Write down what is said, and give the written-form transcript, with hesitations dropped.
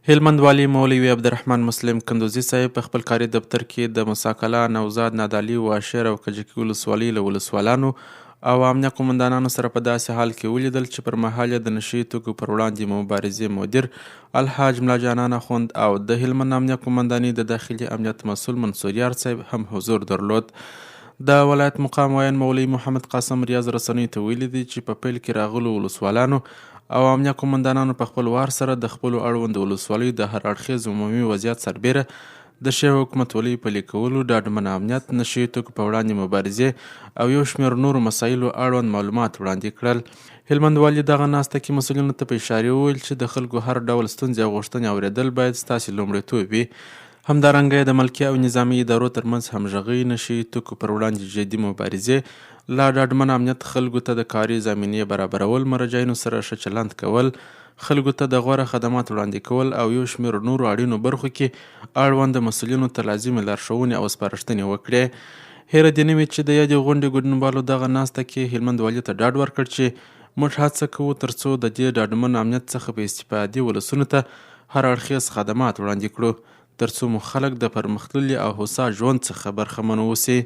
هلمند والي مولوي عبدالرحمن مسلم کندوزي صاحب په خپل کاري دفتر کې د مساکلا، نوزاد، نادعلي، واشیر او کجکي ولسوالۍ له ولسوالانو او امنیه قومندانانو سره په داسې حال کې ولیدل چې پر مهال یې د نشي توکو پر وړاندې مبارزې مدیر الحاج ملا جانان اخوند او د هلمند امنیه قومندانۍ د داخلي امنیت مسؤل منصور یار صاحب هم حضور درلود. د ولایت مقام ویان مولوي محمد قاسم ریاض رسنیو ته ویلي دي چې په پیل کې راغلو ولسوالانو او امنیه قومندانانو په خپل وار سره د خپلو اړوند ولسوالیو د هر اړخیز عمومي وضعیت سربیره د شیعه حکومتولۍ پلي کولو، ډاډمن امنیت، نشي توکو په وړاندې مبارزې او یو شمېر نورو مسایلو اړوند معلومات وړاندې کړل. هلمند والي دغه ناسته کې مسؤلینو ته په اشارې وویل چې د خلکو هر ډول ستونزې او غوښتنې اورېدل باید ستاسې لومړیتوب وي. همدارنګه د ملکي او نظامي ادارو ترمنځ همغږۍ، نشي توکو پر وړاندې جدي مبارزې، لا ډاډمن امنیت، خلکو ته د کاري زمینې برابرول، مراجعینو سره ښه چلند کول، خلکو ته د غوره خدمات وړاندې کول او یو شمېر نورو اړینو برخو کې اړوند مسؤلینو ته لازمې لارښوونې او سپارښتنې وکړې. هیره دې نه وي چې د یادې غونډې ګډونوالو دغه ناسته کې هلمند والي ته ډاډ ورکړ چې موږ هڅه کوو ترڅو د دې ډاډمن امنیت څخه په استفادې ولسونو ته هر اړخیز خدمات وړاندې کړو، ترڅو مو خلک د پرمختللي او هوسا ژوند څخه برخمن واوسي.